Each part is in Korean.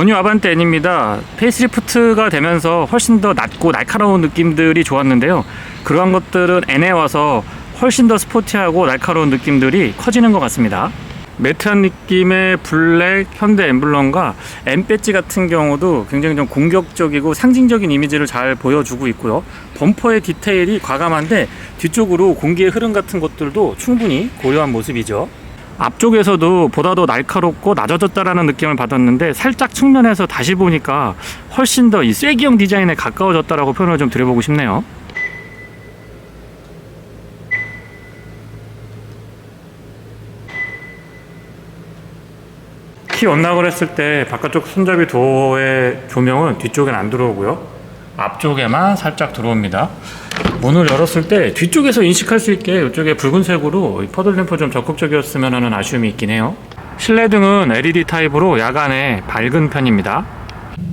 원유 아반떼 N입니다. 페이스리프트가 되면서 훨씬 더 낮고 날카로운 느낌들이 좋았는데요. 그러한 것들은 N에 와서 훨씬 더 스포티하고 날카로운 느낌들이 커지는 것 같습니다. 매트한 느낌의 블랙 현대 엠블럼과 M 배지 같은 경우도 굉장히 좀 공격적이고 상징적인 이미지를 잘 보여주고 있고요. 범퍼의 디테일이 과감한데 뒤쪽으로 공기의 흐름 같은 것들도 충분히 고려한 모습이죠. 앞쪽에서도 보다 더 날카롭고 낮아졌다라는 느낌을 받았는데 살짝 측면에서 다시 보니까 훨씬 더 이 쐐기형 디자인에 가까워졌다라고 표현을 좀 드려보고 싶네요. 키 언락을 했을 때 바깥쪽 손잡이 도어의 조명은 뒤쪽엔 안 들어오고요. 앞쪽에만 살짝 들어옵니다. 문을 열었을 때 뒤쪽에서 인식할 수 있게 이쪽에 붉은색으로 퍼들램프 좀 적극적이었으면 하는 아쉬움이 있긴 해요. 실내등은 LED 타입으로 야간에 밝은 편입니다.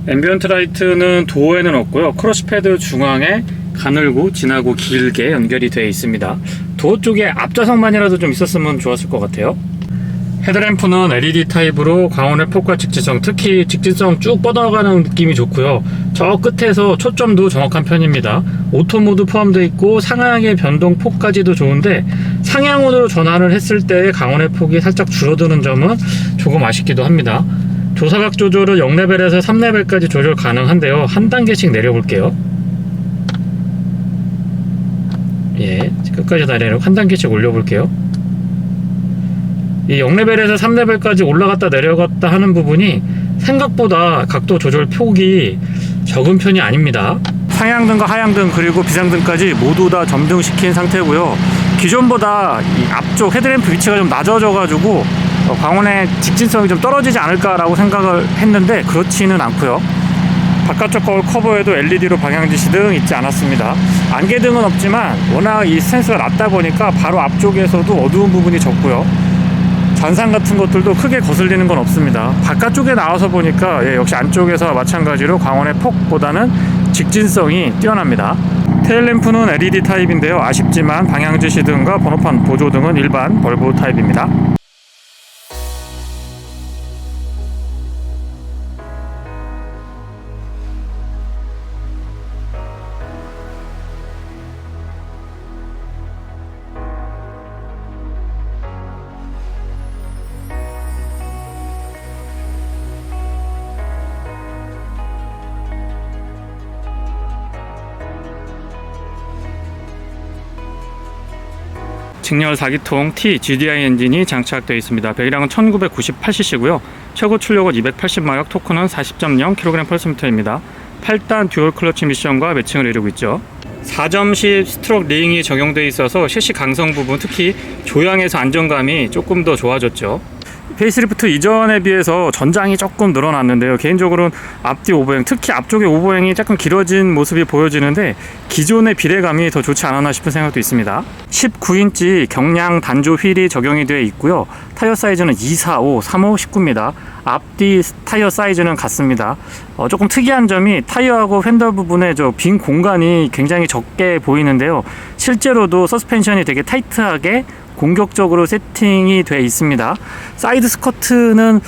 앰비언트 라이트는 도어에는 없고요. 크러쉬 패드 중앙에 가늘고 진하고 길게 연결이 되어 있습니다. 도어 쪽에 앞좌석만이라도 좀 있었으면 좋았을 것 같아요. 헤드램프는 LED 타입으로 광원의 폭과 직진성, 특히 직진성 쭉 뻗어가는 느낌이 좋고요. 저 끝에서 초점도 정확한 편입니다. 오토 모드 포함되어 있고 상향의 변동 폭까지도 좋은데 상향으로 전환을 했을 때 광원의 폭이 살짝 줄어드는 점은 조금 아쉽기도 합니다. 조사각 조절은 0레벨에서 3레벨까지 조절 가능한데요. 한 단계씩 내려볼게요. 예, 끝까지 다 내려 한 단계씩 올려볼게요. 이 0레벨에서 3레벨까지 올라갔다 내려갔다 하는 부분이 생각보다 각도 조절 폭이 적은 편이 아닙니다. 상향등과 하향등 그리고 비상등까지 모두 다 점등시킨 상태고요. 기존보다 이 앞쪽 헤드램프 위치가 좀 낮아져 가지고 광원의 직진성이 좀 떨어지지 않을까 라고 생각을 했는데 그렇지는 않고요. 바깥쪽 거울 커버에도 LED로 방향지시등 있지 않았습니다. 안개등은 없지만 워낙 이 스탠스가 낮다 보니까 바로 앞쪽에서도 어두운 부분이 적고요. 잔상 같은 것들도 크게 거슬리는 건 없습니다. 바깥쪽에 나와서 보니까 역시 안쪽에서 마찬가지로 광원의 폭보다는 직진성이 뛰어납니다. 테일램프는 LED 타입인데요. 아쉽지만 방향지시등과 번호판 보조등은 일반 벌브 타입입니다. 직렬 4기통 T GDI 엔진이 장착되어 있습니다. 배기량은 1998cc고요. 최고 출력은 280마력, 토크는 40.0kg/S입니다. 8단 듀얼 클러치 미션과 매칭을 이루고 있죠. 4.10 스트로크 링이 적용되어 있어서 셰시 강성 부분, 특히 조향에서 안정감이 조금 더 좋아졌죠. 페이스리프트 이전에 비해서 전장이 조금 늘어났는데요. 개인적으로는 앞뒤 오버행, 특히 앞쪽의 오버행이 조금 길어진 모습이 보여지는데 기존의 비례감이 더 좋지 않았나 싶은 생각도 있습니다. 19인치 경량 단조 휠이 적용이 되어 있고요. 타이어 사이즈는 2, 4, 5, 3, 5, 19입니다. 앞뒤 타이어 사이즈는 같습니다. 조금 특이한 점이 타이어하고 팬더 부분에 저 빈 공간이 굉장히 적게 보이는데요. 실제로도 서스펜션이 되게 타이트하게 공격적으로 세팅이 되어 있습니다. 사이드 스커트는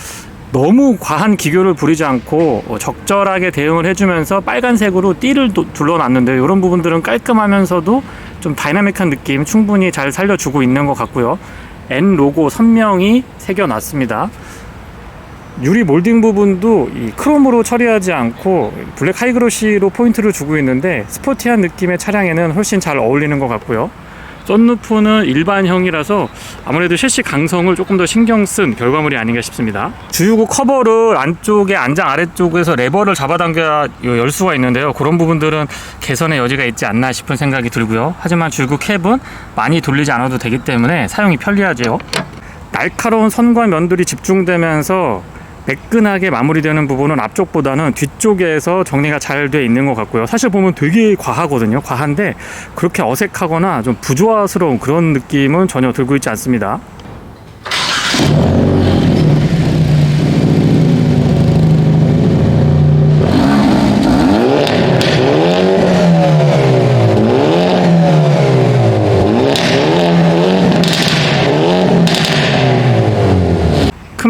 너무 과한 기교를 부리지 않고 적절하게 대응을 해주면서 빨간색으로 띠를 둘러놨는데요. 이런 부분들은 깔끔하면서도 좀 다이나믹한 느낌 충분히 잘 살려주고 있는 것 같고요. N 로고 선명히 새겨놨습니다. 유리 몰딩 부분도 이 크롬으로 처리하지 않고 블랙 하이그로시로 포인트를 주고 있는데 스포티한 느낌의 차량에는 훨씬 잘 어울리는 것 같고요. 썬루프는 일반형이라서 아무래도 셰시 강성을 조금 더 신경 쓴 결과물이 아닌가 싶습니다. 주유구 커버를 안쪽에 안장 아래쪽에서 레버를 잡아당겨야 열 수가 있는데요. 그런 부분들은 개선의 여지가 있지 않나 싶은 생각이 들고요. 하지만 주유구 캡은 많이 돌리지 않아도 되기 때문에 사용이 편리하죠. 날카로운 선과 면들이 집중되면서 매끈하게 마무리되는 부분은 앞쪽보다는 뒤쪽에서 정리가 잘 돼 있는 것 같고요. 사실 보면 되게 과하거든요. 과한데 그렇게 어색하거나 좀 부조화스러운 그런 느낌은 전혀 들고 있지 않습니다.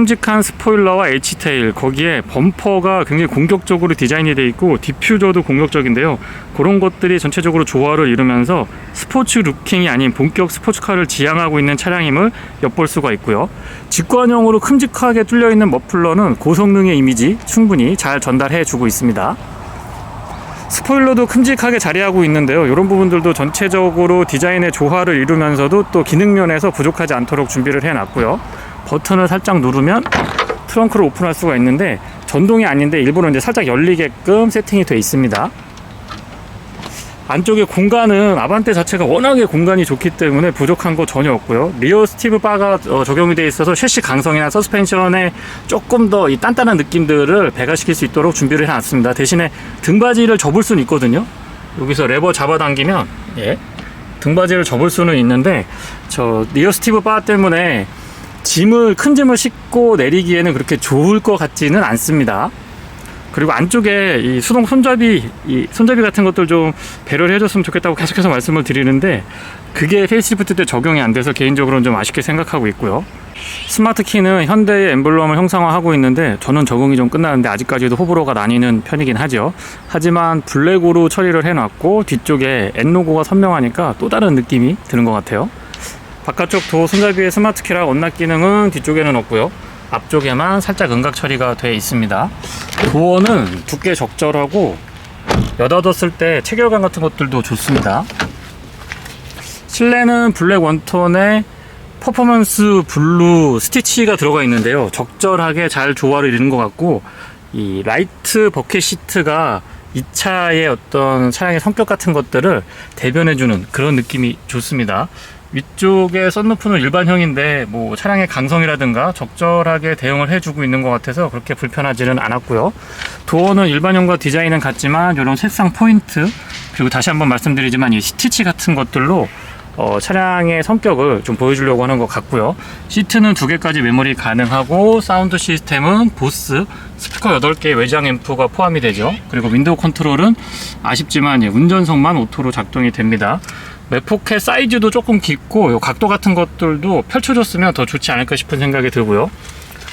큼직한 스포일러와 H테일, 거기에 범퍼가 굉장히 공격적으로 디자인이 되어 있고 디퓨저도 공격적인데요. 그런 것들이 전체적으로 조화를 이루면서 스포츠 루킹이 아닌 본격 스포츠카를 지향하고 있는 차량임을 엿볼 수가 있고요. 직관형으로 큼직하게 뚫려있는 머플러는 고성능의 이미지 충분히 잘 전달해주고 있습니다. 스포일러도 큼직하게 자리하고 있는데요. 이런 부분들도 전체적으로 디자인의 조화를 이루면서도 또 기능면에서 부족하지 않도록 준비를 해놨고요. 버튼을 살짝 누르면 트렁크를 오픈할 수가 있는데 전동이 아닌데 일부러 이제 살짝 열리게끔 세팅이 되어 있습니다. 안쪽에 공간은 아반떼 자체가 워낙에 공간이 좋기 때문에 부족한 거 전혀 없고요. 리어 스티브 바가 적용이 되어 있어서 셰시 강성이나 서스펜션에 조금 더 이 단단한 느낌들을 배가시킬 수 있도록 준비를 해놨습니다. 대신에 등받이를 접을 수는 있거든요. 여기서 레버 잡아당기면 등받이를 접을 수는 있는데 저 리어 스티브 바 때문에 큰 짐을 싣고 내리기에는 그렇게 좋을 것 같지는 않습니다. 그리고 안쪽에 이 수동 손잡이 같은 것들 좀 배려를 해줬으면 좋겠다고 계속해서 말씀을 드리는데 그게 페이스리프트 때 적용이 안 돼서 개인적으로는 좀 아쉽게 생각하고 있고요. 스마트 키는 현대의 엠블럼을 형상화하고 있는데 저는 적응이 좀 끝나는데 아직까지도 호불호가 나뉘는 편이긴 하죠. 하지만 블랙으로 처리를 해놨고 뒤쪽에 N 로고가 선명하니까 또 다른 느낌이 드는 것 같아요. 바깥쪽 도어 손잡이의 스마트 키랑 언락 기능은 뒤쪽에는 없고요. 앞쪽에만 살짝 음각 처리가 되어 있습니다. 도어는 두께 적절하고 여닫았을 때 체결감 같은 것들도 좋습니다. 실내는 블랙 원톤에 퍼포먼스 블루 스티치가 들어가 있는데요. 적절하게 잘 조화를 이루는 것 같고 이 라이트 버켓 시트가 이 차의 어떤 차량의 성격 같은 것들을 대변해주는 그런 느낌이 좋습니다. 위쪽에 썬루프는 일반형인데 뭐 차량의 강성이라든가 적절하게 대응을 해주고 있는 것 같아서 그렇게 불편하지는 않았고요. 도어는 일반형과 디자인은 같지만 이런 색상 포인트 그리고 다시 한번 말씀드리지만 이 스티치 같은 것들로 차량의 성격을 좀 보여주려고 하는 것 같고요. 시트는 2개까지 메모리 가능하고 사운드 시스템은 보스 스피커 8개 외장 앰프가 포함이 되죠. 그리고 윈도우 컨트롤은 아쉽지만 운전석만 오토로 작동이 됩니다. 매포켓 사이즈도 조금 깊고 요 각도 같은 것들도 펼쳐줬으면 더 좋지 않을까 싶은 생각이 들고요.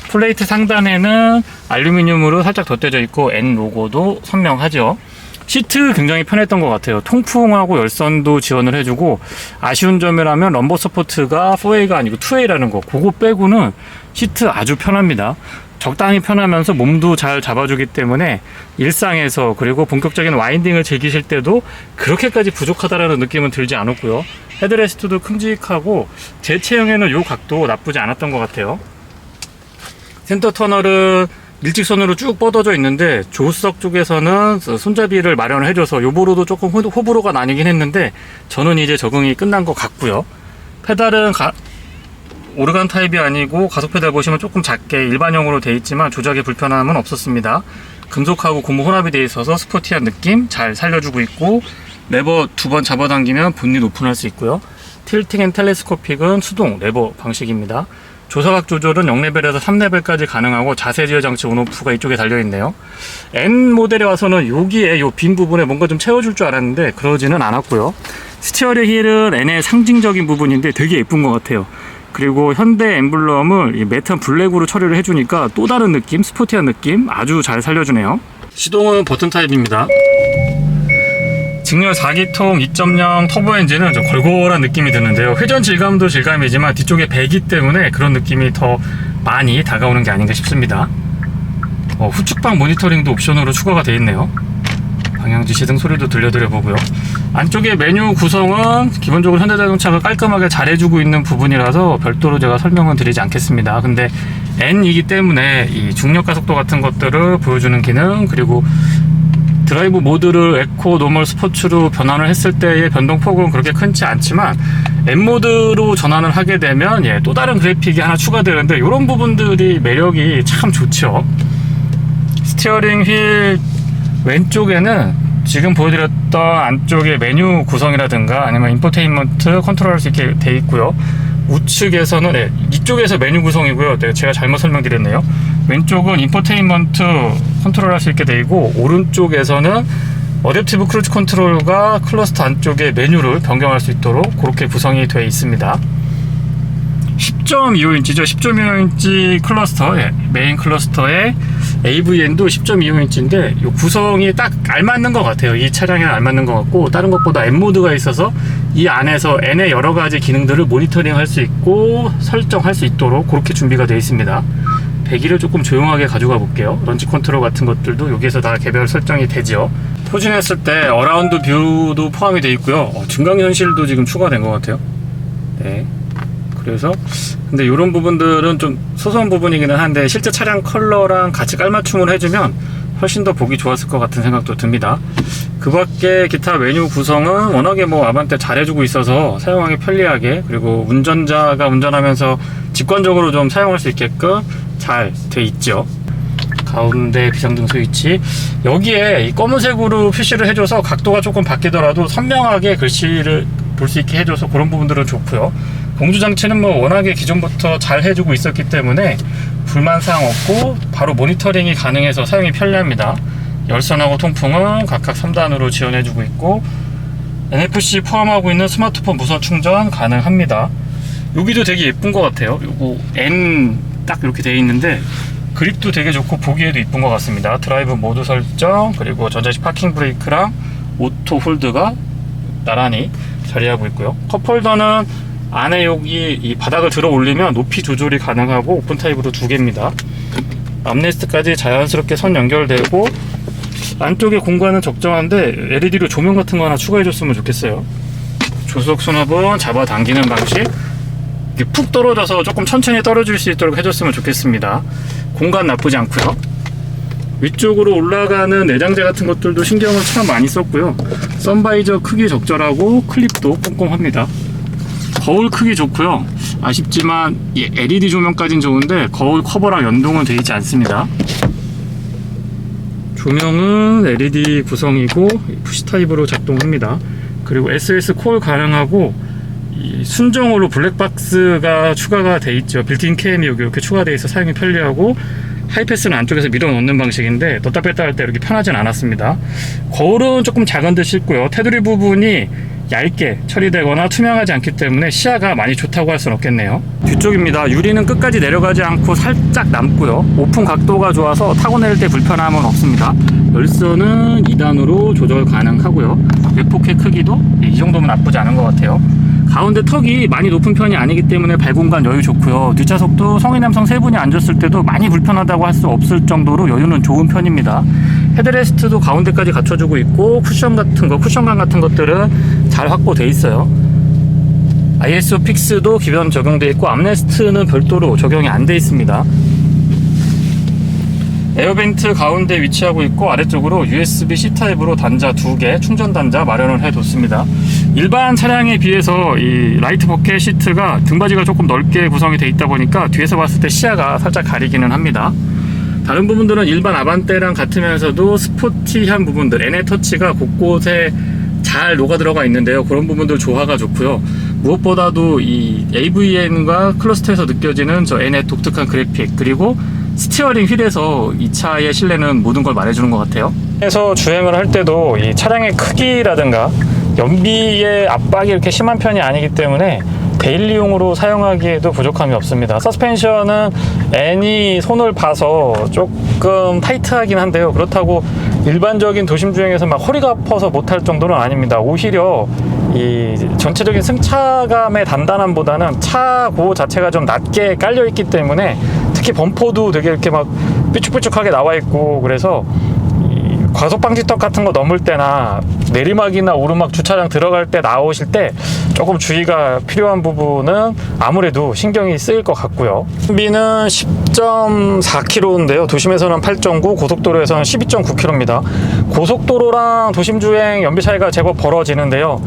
플레이트 상단에는 알루미늄으로 살짝 덧대져 있고 N 로고도 선명하죠. 시트 굉장히 편했던 것 같아요. 통풍하고 열선도 지원을 해주고 아쉬운 점이라면 럼버 서포트가 4A가 아니고 2A라는 거 그거 빼고는 시트 아주 편합니다. 적당히 편하면서 몸도 잘 잡아주기 때문에 일상에서 그리고 본격적인 와인딩을 즐기실 때도 그렇게까지 부족하다라는 느낌은 들지 않았고요. 헤드레스트도 큼직하고 제 체형에는 이 각도 나쁘지 않았던 것 같아요. 센터 터널은 일직선으로 쭉 뻗어져 있는데 조수석 쪽에서는 손잡이를 마련을 해줘서 요보로도 조금 호불호가 나뉘긴 했는데 저는 이제 적응이 끝난 것 같고요. 페달은 오르간 타입이 아니고 가속 페달 보시면 조금 작게 일반형으로 되어 있지만 조작에 불편함은 없었습니다. 금속하고 고무 혼합이 되어 있어서 스포티한 느낌 잘 살려주고 있고 레버 2번 잡아당기면 본닛 오픈할 수 있고요. 틸팅 앤 텔레스코픽은 수동 레버 방식입니다. 조사각 조절은 0레벨에서 3레벨까지 가능하고 자세 제어 장치 온오프가 이쪽에 달려있네요. N 모델에 와서는 여기에 요 빈 부분에 뭔가 좀 채워줄 줄 알았는데 그러지는 않았고요. 스티어링 휠은 N의 상징적인 부분인데 되게 예쁜 것 같아요. 그리고 현대 엠블럼을 이 매트한 블랙으로 처리를 해주니까 또 다른 느낌, 스포티한 느낌 아주 잘 살려주네요. 시동은 버튼 타입입니다. 직렬 4기통 2.0 터보 엔진은 좀 걸걸한 느낌이 드는데요. 회전 질감도 질감이지만 뒤쪽에 배기 때문에 그런 느낌이 더 많이 다가오는 게 아닌가 싶습니다. 후측방 모니터링도 옵션으로 추가가 되어 있네요. 방향지시등 소리도 들려드려 보고요. 안쪽에 메뉴 구성은 기본적으로 현대자동차가 깔끔하게 잘해주고 있는 부분이라서 별도로 제가 설명은 드리지 않겠습니다. 근데 N이기 때문에 이 중력 가속도 같은 것들을 보여주는 기능 그리고 드라이브 모드를 에코, 노멀, 스포츠로 변환을 했을 때의 변동폭은 그렇게 크지 않지만 N모드로 전환을 하게 되면 또 다른 그래픽이 하나 추가되는데 이런 부분들이 매력이 참 좋죠. 스티어링 휠 왼쪽에는 지금 보여드렸던 안쪽에 메뉴 구성이라든가 아니면 인포테인먼트 컨트롤할 수 있게 돼 있고요. 우측에서는 이쪽에서 메뉴 구성이고요. 제가 잘못 설명드렸네요. 왼쪽은 인포테인먼트 컨트롤할 수 있게 돼 있고 오른쪽에서는 어댑티브 크루즈 컨트롤과 클러스터 안쪽에 메뉴를 변경할 수 있도록 그렇게 구성이 되어 있습니다. 10.25인치죠. 10.25인치 클러스터, 메인 클러스터에 AVN도 10.25인치인데 이 구성이 딱 알맞는 것 같아요. 이 차량에 알맞는 것 같고, 다른 것보다 N모드가 있어서 이 안에서 N의 여러 가지 기능들을 모니터링 할 수 있고 설정할 수 있도록 그렇게 준비가 되어 있습니다. 배기를 조금 조용하게 가져가 볼게요. 런치 컨트롤 같은 것들도 여기에서 다 개별 설정이 되죠. 포진했을 때 어라운드 뷰도 포함이 되어 있고요. 증강현실도 지금 추가된 것 같아요. 네. 그래서 근데 이런 부분들은 좀 소소한 부분이기는 한데 실제 차량 컬러랑 같이 깔맞춤을 해주면 훨씬 더 보기 좋았을 것 같은 생각도 듭니다. 그 밖에 기타 메뉴 구성은 워낙에 뭐 아반떼 잘해주고 있어서 사용하기 편리하게, 그리고 운전자가 운전하면서 직관적으로 좀 사용할 수 있게끔 잘 돼 있죠. 가운데 비상등 스위치, 여기에 이 검은색으로 표시를 해줘서 각도가 조금 바뀌더라도 선명하게 글씨를 볼 수 있게 해줘서 그런 부분들은 좋고요. 공조 장치는 뭐 워낙에 기존부터 잘 해주고 있었기 때문에 불만사항 없고 바로 모니터링이 가능해서 사용이 편리합니다. 열선하고 통풍은 각각 3단으로 지원해주고 있고, NFC 포함하고 있는 스마트폰 무선 충전 가능합니다. 여기도 되게 예쁜 것 같아요. 요거 N 딱 이렇게 되어 있는데 그립도 되게 좋고 보기에도 이쁜 것 같습니다. 드라이브 모드 설정, 그리고 전자식 파킹 브레이크랑 오토 홀드가 나란히 자리하고 있고요. 컵홀더는 안에 여기 이 바닥을 들어 올리면 높이 조절이 가능하고 오픈 타입으로 2개입니다. 암레스트까지 자연스럽게 선 연결되고, 안쪽에 공간은 적정한데 LED로 조명 같은 거 하나 추가해 줬으면 좋겠어요. 조수석 수납은 잡아당기는 방식, 이렇게 푹 떨어져서 조금 천천히 떨어질 수 있도록 해줬으면 좋겠습니다. 공간 나쁘지 않고요. 위쪽으로 올라가는 내장재 같은 것들도 신경을 참 많이 썼고요. 선바이저 크기 적절하고 클립도 꼼꼼합니다. 거울 크기 좋고요. 아쉽지만 LED 조명까지는 좋은데 거울 커버랑 연동은 되어 있지 않습니다. 조명은 LED 구성이고 푸시 타입으로 작동합니다. 그리고 SS 콜 가능하고 순정으로 블랙박스가 추가가 되어 있죠. 빌트인 캠이 여기 이렇게 추가되어 있어 사용이 편리하고, 하이패스는 안쪽에서 밀어 넣는 방식인데 넣다 뺐다 할 때 이렇게 편하진 않았습니다. 거울은 조금 작은 듯 싶고요. 테두리 부분이 얇게 처리되거나 투명하지 않기 때문에 시야가 많이 좋다고 할 수는 없겠네요. 뒤쪽입니다. 유리는 끝까지 내려가지 않고 살짝 남고요. 오픈 각도가 좋아서 타고 내릴 때 불편함은 없습니다. 열선은 2단으로 조절 가능하고요. 외폭의 크기도 이 정도면 나쁘지 않은 것 같아요. 가운데 턱이 많이 높은 편이 아니기 때문에 발공간 여유 좋고요. 뒷좌석도 성인 남성 3분이 앉았을 때도 많이 불편하다고 할 수 없을 정도로 여유는 좋은 편입니다. 헤드레스트도 가운데까지 갖춰주고 있고, 쿠션감 같은 것들은 잘 확보되어 있어요. ISO 픽스도 기본 적용되어 있고, 암레스트는 별도로 적용이 안 되어 있습니다. 에어벤트 가운데 위치하고 있고, 아래쪽으로 USB-C 타입으로 단자 2개, 충전 단자 마련을 해뒀습니다. 일반 차량에 비해서 이 라이트 버켓 시트가 등받이가 조금 넓게 구성이 되어 있다 보니까 뒤에서 봤을 때 시야가 살짝 가리기는 합니다. 다른 부분들은 일반 아반떼랑 같으면서도 스포티한 부분들, NA 터치가 곳곳에 잘 녹아 들어가 있는데요. 그런 부분들 조화가 좋고요. 무엇보다도 이 AVN과 클러스터에서 느껴지는 저 NA 독특한 그래픽, 그리고 스티어링 휠에서 이 차의 실내는 모든 걸 말해주는 것 같아요. 그래서 주행을 할 때도 이 차량의 크기라든가 연비의 압박이 이렇게 심한 편이 아니기 때문에 데일리용으로 사용하기에도 부족함이 없습니다. 서스펜션은 N이 손을 봐서 조금 타이트하긴 한데요. 그렇다고 일반적인 도심 주행에서 막 허리가 아파서 못할 정도는 아닙니다. 오히려 이 전체적인 승차감의 단단함보다는 차고 자체가 좀 낮게 깔려 있기 때문에, 특히 범퍼도 되게 이렇게 막 삐쭉삐쭉하게 나와 있고, 그래서 과속 방지턱 같은 거 넘을 때나 내리막이나 오르막 주차장 들어갈 때 나오실 때 조금 주의가 필요한 부분은 아무래도 신경이 쓰일 것 같고요. 연비는 10.4km인데요. 도심에서는 8.9, 고속도로에서는 12.9km입니다. 고속도로랑 도심주행 연비 차이가 제법 벌어지는데요.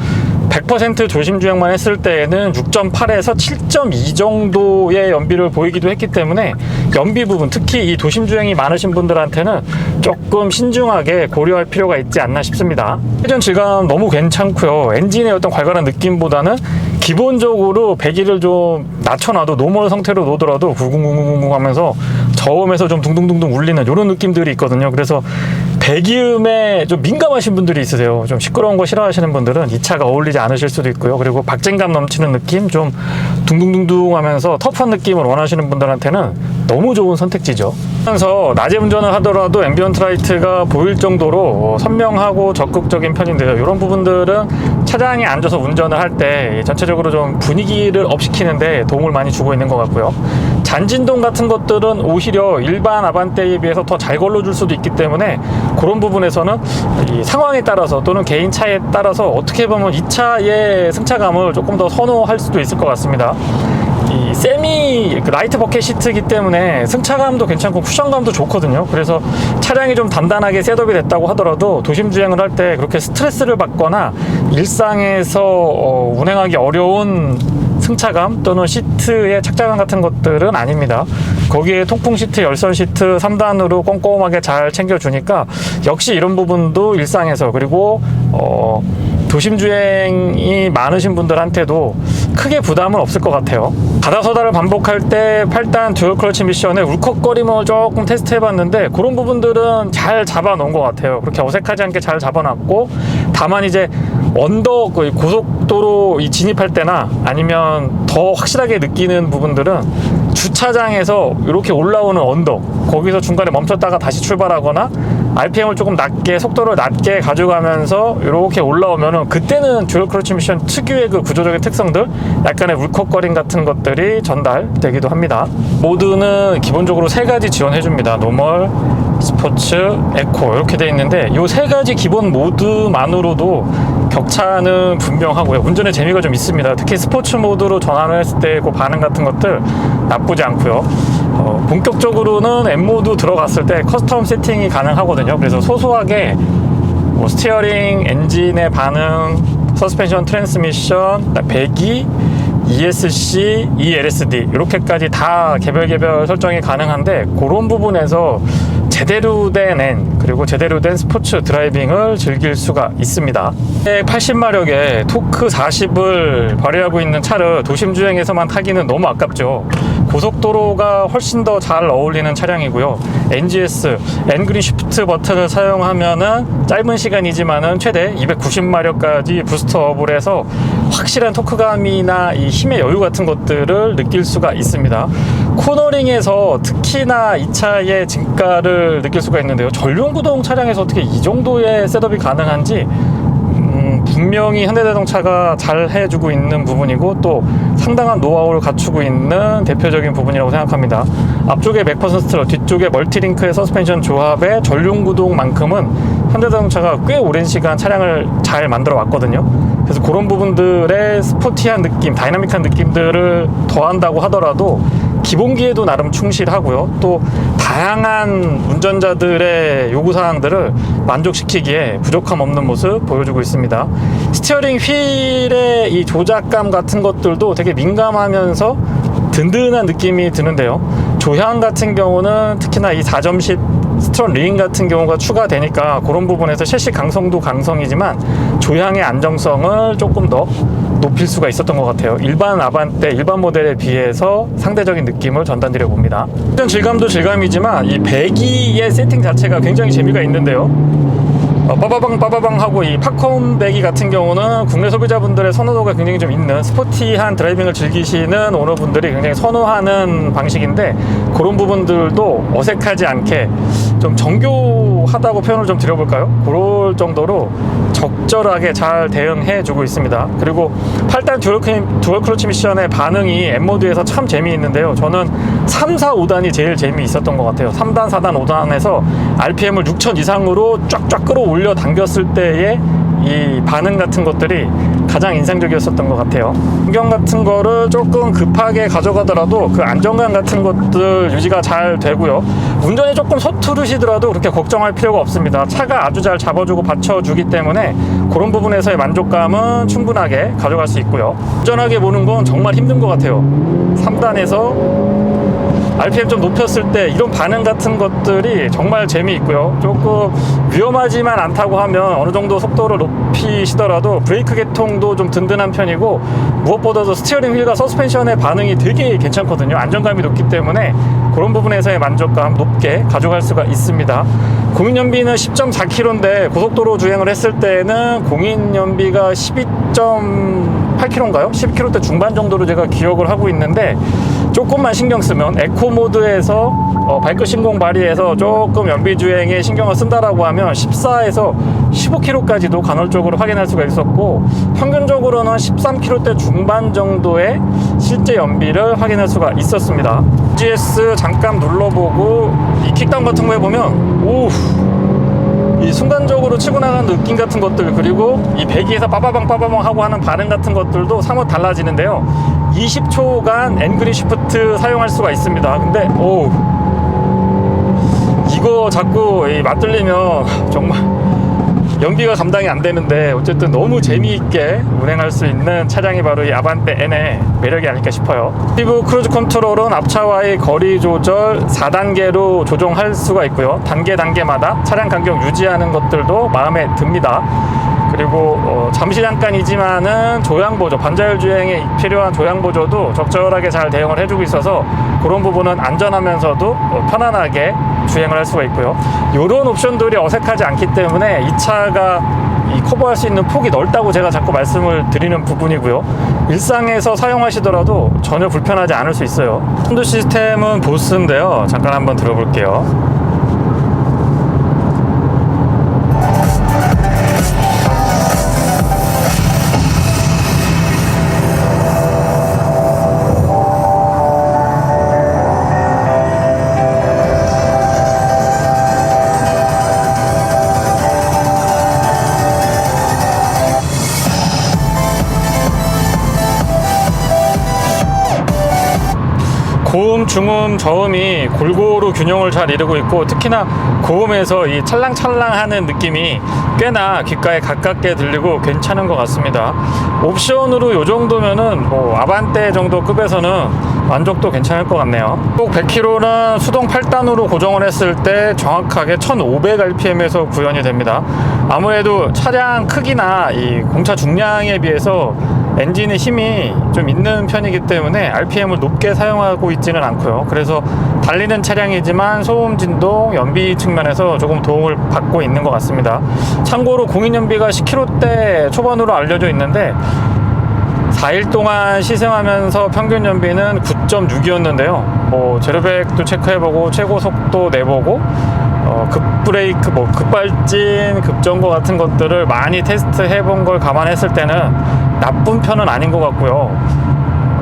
100% 조심주행만 했을 때에는 6.8에서 7.2 정도의 연비를 보이기도 했기 때문에 연비 부분, 특히 이 도심주행이 많으신 분들한테는 조금 신중하게 고려할 필요가 있지 않나 싶습니다. 회전 질감 너무 괜찮고요. 엔진의 어떤 괄괄한 느낌보다는 기본적으로 배기를 좀 낮춰놔도 노멀 상태로 놓더라도 구궁구궁구궁 하면서 저음에서 좀 둥둥둥둥 울리는 이런 느낌들이 있거든요. 그래서 배기음에 좀 민감하신 분들이 있으세요. 좀 시끄러운 거 싫어하시는 분들은 이 차가 어울리지 않으실 수도 있고요. 그리고 박진감 넘치는 느낌, 좀 둥둥둥둥 하면서 터프한 느낌을 원하시는 분들한테는 너무 좋은 선택지죠. 그래서 낮에 운전을 하더라도 앰비언트 라이트가 보일 정도로 선명하고 적극적인 편인데요. 이런 부분들은 차량에 앉아서 운전을 할 때 전체적으로 좀 분위기를 업시키는데 도움을 많이 주고 있는 것 같고요. 잔진동 같은 것들은 오히려 일반 아반떼에 비해서 더 잘 걸러줄 수도 있기 때문에 그런 부분에서는 이 상황에 따라서 또는 개인 차에 따라서 어떻게 보면 이 차의 승차감을 조금 더 선호할 수도 있을 것 같습니다. 이 세미 라이트 버켓 시트이기 때문에 승차감도 괜찮고 쿠션감도 좋거든요. 그래서 차량이 좀 단단하게 셋업이 됐다고 하더라도 도심 주행을 할 때 그렇게 스트레스를 받거나 일상에서 운행하기 어려운 승차감 또는 시트의 착장감 같은 것들은 아닙니다. 거기에 통풍 시트, 열선 시트 3단으로 꼼꼼하게 잘 챙겨주니까 역시 이런 부분도 일상에서 그리고 도심 주행이 많으신 분들한테도 크게 부담은 없을 것 같아요. 가다서다를 반복할 때 8단 듀얼 클러치 미션의 울컥거림을 조금 테스트 해봤는데 그런 부분들은 잘 잡아놓은 것 같아요. 그렇게 어색하지 않게 잘 잡아놨고, 다만 이제 언덕 고속도로 진입할 때나 아니면 더 확실하게 느끼는 부분들은 주차장에서 이렇게 올라오는 언덕, 거기서 중간에 멈췄다가 다시 출발하거나 RPM을 조금 낮게, 속도를 낮게 가져가면서 이렇게 올라오면은 그때는 듀얼 클러치 미션 특유의 그 구조적인 특성들, 약간의 울컥거림 같은 것들이 전달되기도 합니다. 모드는 기본적으로 3가지 지원해줍니다. 노멀, 스포츠, 에코 이렇게 되어 있는데 이 3가지 기본 모드만으로도 격차는 분명하고요. 운전의 재미가 좀 있습니다. 특히 스포츠 모드로 전환을 했을 때 그 반응 같은 것들 나쁘지 않고요. 본격적으로는 M모드 들어갔을 때 커스텀 세팅이 가능하거든요. 그래서 소소하게 스티어링, 엔진의 반응, 서스펜션, 트랜스미션, 배기, ESC, ELSD 이렇게까지 다 개별 설정이 가능한데 그런 부분에서 제대로 된 N 그리고 제대로 된 스포츠 드라이빙을 즐길 수가 있습니다. 180마력에 토크 40을 발휘하고 있는 차를 도심 주행에서만 타기는 너무 아깝죠. 고속도로가 훨씬 더 잘 어울리는 차량이고요. NGS, N그린 쉬프트 버튼을 사용하면은 짧은 시간이지만은 최대 290마력까지 부스트업을 해서 확실한 토크감이나 이 힘의 여유 같은 것들을 느낄 수가 있습니다. 코너링에서 특히나 이 차의 진가를 느낄 수가 있는데요. 전륜구동 차량에서 어떻게 이 정도의 셋업이 가능한지 분명히 현대자동차가 잘 해주고 있는 부분이고 또 상당한 노하우를 갖추고 있는 대표적인 부분이라고 생각합니다. 앞쪽에 맥퍼슨 스트럿, 뒤쪽에 멀티링크의 서스펜션 조합의 전륜구동만큼은 현대자동차가 꽤 오랜 시간 차량을 잘 만들어 왔거든요. 그래서 그런 부분들의 스포티한 느낌, 다이나믹한 느낌들을 더한다고 하더라도 기본기에도 나름 충실하고요. 또 다양한 운전자들의 요구사항들을 만족시키기에 부족함 없는 모습 보여주고 있습니다. 스티어링 휠의 이 조작감 같은 것들도 되게 민감하면서 든든한 느낌이 드는데요. 조향 같은 경우는 특히나 이 4점식 스트런 링 같은 경우가 추가되니까 그런 부분에서 셰시 강성도 강성이지만 조향의 안정성을 조금 더 높일 수가 있었던 것 같아요. 일반 아반떼, 일반 모델에 비해서 상대적인 느낌을 전달드려 봅니다. 운전 질감도 질감이지만 이 배기의 세팅 자체가 굉장히 재미가 있는데요. 빠바방 하고 이 팝콘 배기 같은 경우는 국내 소비자분들의 선호도가 굉장히 좀 있는 스포티한 드라이빙을 즐기시는 오너분들이 굉장히 선호하는 방식인데 그런 부분들도 어색하지 않게 좀 정교하다고 표현을 좀 드려볼까요? 그럴 정도로 적절하게 잘 대응해 주고 있습니다. 그리고 8단 듀얼 클러치 미션의 반응이 M모드에서 참 재미있는데요. 저는 3, 4, 5단이 제일 재미있었던 것 같아요. 3단, 4단, 5단에서 RPM을 6000 이상으로 쫙쫙 끌어올려 당겼을 때의 이 반응 같은 것들이 가장 인상적이었었던 것 같아요. 환경 같은 거를 조금 급하게 가져가더라도 그 안정감 같은 것들 유지가 잘 되고요. 운전이 조금 서투르시더라도 그렇게 걱정할 필요가 없습니다. 차가 아주 잘 잡아주고 받쳐주기 때문에 그런 부분에서의 만족감은 충분하게 가져갈 수 있고요. 운전하게 보는 건 정말 힘든 것 같아요. 3단에서 RPM 좀 높였을 때 이런 반응 같은 것들이 정말 재미있고요. 조금 위험하지만 않다고 하면 어느 정도 속도를 높이시더라도 브레이크 계통도 좀 든든한 편이고, 무엇보다도 스티어링 휠과 서스펜션의 반응이 되게 괜찮거든요. 안정감이 높기 때문에 그런 부분에서의 만족감 높게 가져갈 수가 있습니다. 공인연비는 10.4km인데 고속도로 주행을 했을 때는 공인연비가 12.8km인가요? 10km대 중반 정도로 제가 기억을 하고 있는데, 조금만 신경 쓰면 에코 모드에서 발끝 신공 발휘해서 조금 연비 주행에 신경을 쓴다라고 하면 14에서 15km까지도 간헐적으로 확인할 수가 있었고, 평균적으로는 13km대 중반 정도의 실제 연비를 확인할 수가 있었습니다. GS 잠깐 눌러보고 이 킥다운 같은 거 해보면 이 순간적으로 치고 나가는 느낌 같은 것들, 그리고 이 배기에서 빠바방 하고 하는 반응 같은 것들도 사뭇 달라지는데요. 20초간 앵그리 시프트 사용할 수가 있습니다. 근데 이거 자꾸 맞들리면 정말 연비가 감당이 안 되는데, 어쨌든 너무 재미있게 운행할 수 있는 차량이 바로 이 아반떼 N의 매력이 아닐까 싶어요. 액티브 크루즈 컨트롤은 앞차와의 거리 조절 4단계로 조정할 수가 있고요. 단계마다 차량 간격 유지하는 것들도 마음에 듭니다. 그리고 잠시 잠깐이지만은 조향보조, 반자율 주행에 필요한 조향보조도 적절하게 잘 대응을 해주고 있어서 그런 부분은 안전하면서도 편안하게 주행을 할 수가 있고요. 이런 옵션들이 어색하지 않기 때문에 이 차가 커버할 수 있는 폭이 넓다고 제가 자꾸 말씀을 드리는 부분이고요. 일상에서 사용하시더라도 전혀 불편하지 않을 수 있어요. 사운드 시스템은 보스인데요. 잠깐 한번 들어볼게요. 고음, 중음, 저음이 골고루 균형을 잘 이루고 있고, 특히나 고음에서 이 찰랑찰랑하는 느낌이 꽤나 귓가에 가깝게 들리고 괜찮은 것 같습니다. 옵션으로 이 정도면은 아반떼 정도 급에서는 만족도 괜찮을 것 같네요. 꼭 100km는 수동 8단으로 고정을 했을 때 정확하게 1500rpm에서 구현이 됩니다. 아무래도 차량 크기나 이 공차 중량에 비해서 엔진의 힘이 좀 있는 편이기 때문에 RPM을 높게 사용하고 있지는 않고요. 그래서 달리는 차량이지만 소음, 진동, 연비 측면에서 조금 도움을 받고 있는 것 같습니다. 참고로 공인연비가 10km대 초반으로 알려져 있는데 4일 동안 시승하면서 평균 연비는 9.6이었는데요. 제로백도 체크해보고 최고 속도 내보고 급브레이크, 급발진, 급정거 같은 것들을 많이 테스트해본 걸 감안했을 때는 나쁜 편은 아닌 것 같고요.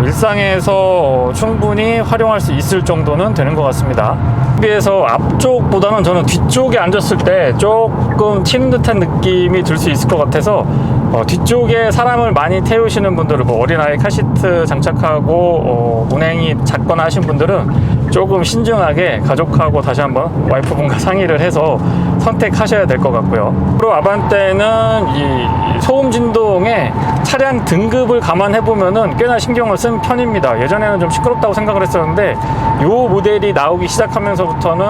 일상에서 충분히 활용할 수 있을 정도는 되는 것 같습니다. 비해서 앞쪽보다는 저는 뒤쪽에 앉았을 때 조금 튀는 듯한 느낌이 들 수 있을 것 같아서 뒤쪽에 사람을 많이 태우시는 분들은 어린아이 카시트 장착하고 운행이 작거나 하신 분들은 조금 신중하게 가족하고 다시 한번 와이프분과 상의를 해서 선택하셔야 될 것 같고요. 그리고 아반떼는 이 소음 진동에 차량 등급을 감안해보면은 꽤나 신경을 쓴 편입니다. 예전에는 좀 시끄럽다고 생각을 했었는데 이 모델이 나오기 시작하면서부터는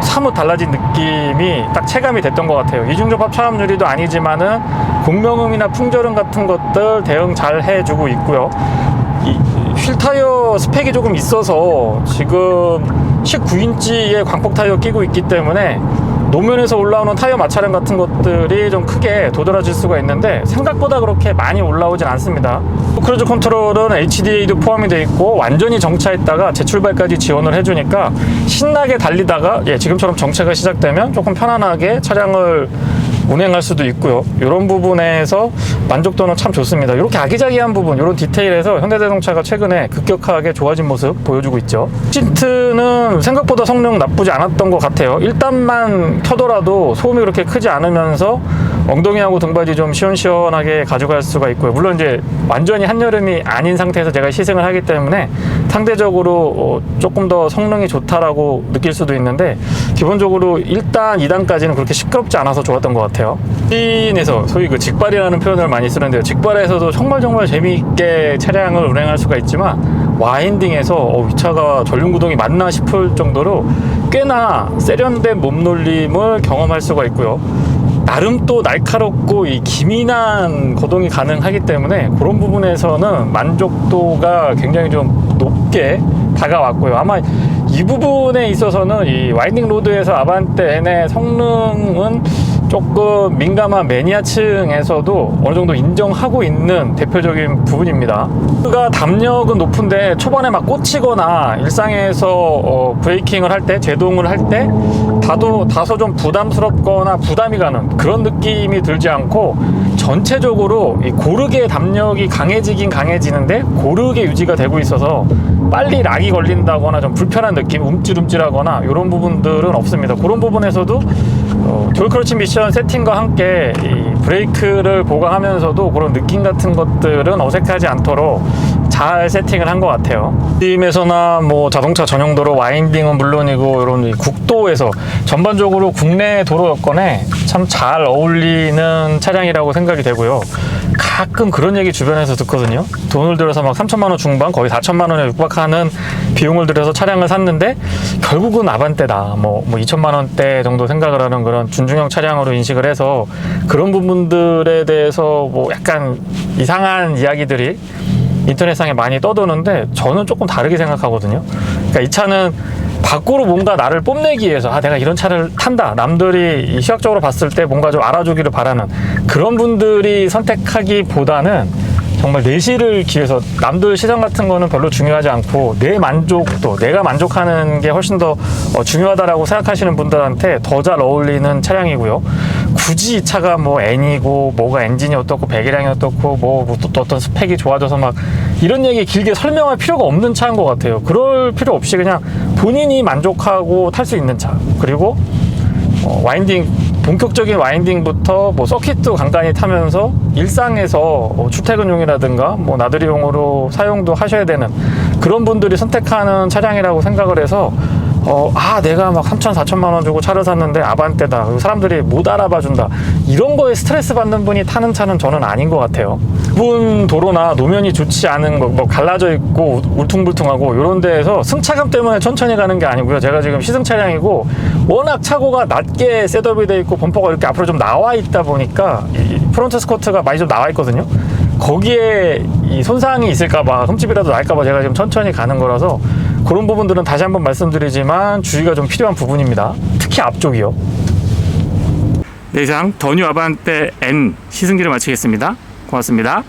사뭇 달라진 느낌이 딱 체감이 됐던 것 같아요. 이중접합 차음 유리도 아니지만은 공명음이나 풍절음 같은 것들 대응 잘 해주고 있고요. 휠 타이어 스펙이 조금 있어서 지금 19인치의 광폭 타이어 끼고 있기 때문에 노면에서 올라오는 타이어 마찰음 같은 것들이 좀 크게 도드라질 수가 있는데 생각보다 그렇게 많이 올라오진 않습니다. 크루즈 컨트롤은 HDA도 포함이 되어 있고 완전히 정차했다가 재출발까지 지원을 해주니까 신나게 달리다가 지금처럼 정체가 시작되면 조금 편안하게 차량을 운행할 수도 있고요. 이런 부분에서 만족도는 참 좋습니다. 이렇게 아기자기한 부분, 이런 디테일에서 현대자동차가 최근에 급격하게 좋아진 모습 보여주고 있죠. 시트는 생각보다 성능 나쁘지 않았던 것 같아요. 1단만 켜더라도 소음이 그렇게 크지 않으면서 엉덩이하고 등받이 좀 시원시원하게 가져갈 수가 있고요. 물론 이제 완전히 한여름이 아닌 상태에서 제가 시승을 하기 때문에 상대적으로 조금 더 성능이 좋다라고 느낄 수도 있는데 기본적으로 1단, 2단까지는 그렇게 시끄럽지 않아서 좋았던 것 같아요. 씬에서 소위 그 직발이라는 표현을 많이 쓰는데요. 직발에서도 정말 재미있게 차량을 운행할 수가 있지만 와인딩에서 이 차가 전륜구동이 맞나 싶을 정도로 꽤나 세련된 몸놀림을 경험할 수가 있고요. 나름 또 날카롭고 이 기민한 거동이 가능하기 때문에 그런 부분에서는 만족도가 굉장히 좀 높게 다가왔고요. 아마 이 부분에 있어서는 이 와인딩 로드에서 아반떼 N의 성능은 조금 민감한 매니아층에서도 어느 정도 인정하고 있는 대표적인 부분입니다. 가 담력은 높은데 초반에 막 꽂히거나 일상에서 브레이킹을 할 때, 제동을 할 때 다소 좀 부담스럽거나 부담이 가는 그런 느낌이 들지 않고 전체적으로 이 고르게 담력이 강해지긴 강해지는데 고르게 유지가 되고 있어서 빨리 락이 걸린다거나 좀 불편한 느낌, 움찔움찔하거나 이런 부분들은 없습니다. 그런 부분에서도 듀얼 클러치 미션 세팅과 함께 이 브레이크를 보강하면서도 그런 느낌 같은 것들은 어색하지 않도록 잘 세팅을 한 것 같아요. 팀에서나 뭐 자동차 전용도로 와인딩은 물론이고 이런 이 국도에서 전반적으로 국내 도로 여건에 참 잘 어울리는 차량이라고 생각이 되고요. 가끔 그런 얘기 주변에서 듣거든요. 돈을 들여서 막 3천만 원 중반, 거의 4천만 원에 육박하는 비용을 들여서 차량을 샀는데 결국은 아반떼다. 뭐 2천만 원대 정도 생각을 하는 그런 준중형 차량으로 인식을 해서 그런 부분들에 대해서 뭐 약간 이상한 이야기들이 인터넷상에 많이 떠도는데 저는 조금 다르게 생각하거든요. 그러니까 이 차는 밖으로 뭔가 나를 뽐내기 위해서 내가 이런 차를 탄다, 남들이 시각적으로 봤을 때 뭔가 좀 알아주기를 바라는 그런 분들이 선택하기보다는 정말 내실을 기해서 남들 시선 같은 거는 별로 중요하지 않고 내 만족도, 내가 만족하는 게 훨씬 더 중요하다라고 생각하시는 분들한테 더 잘 어울리는 차량이고요. 굳이 이 차가 뭐 N이고 뭐가 엔진이 어떻고 배기량이 어떻고 뭐 또 어떤 스펙이 좋아져서 막 이런 얘기 길게 설명할 필요가 없는 차인 것 같아요. 그럴 필요 없이 그냥 본인이 만족하고 탈 수 있는 차, 그리고 본격적인 와인딩부터 뭐 서킷도 간간히 타면서 일상에서 출퇴근용이라든가 뭐 나들이용으로 사용도 하셔야 되는 그런 분들이 선택하는 차량이라고 생각을 해서 내가 막 3천, 4천만 원 주고 차를 샀는데 아반떼다, 사람들이 못 알아봐 준다, 이런 거에 스트레스 받는 분이 타는 차는 저는 아닌 것 같아요. 좁은 도로나 노면이 좋지 않은 뭐 갈라져 있고 울퉁불퉁하고 이런 데에서 승차감 때문에 천천히 가는 게 아니고요. 제가 지금 시승 차량이고 워낙 차고가 낮게 셋업이 돼 있고 범퍼가 이렇게 앞으로 좀 나와 있다 보니까 이 프론트 스커트가 많이 좀 나와 있거든요. 거기에 이 손상이 있을까봐, 흠집이라도 날까봐 제가 지금 천천히 가는 거라서 그런 부분들은 다시 한번 말씀드리지만 주의가 좀 필요한 부분입니다. 특히 앞쪽이요. 네, 이상 더 뉴 아반떼 N 시승기를 마치겠습니다. 고맙습니다.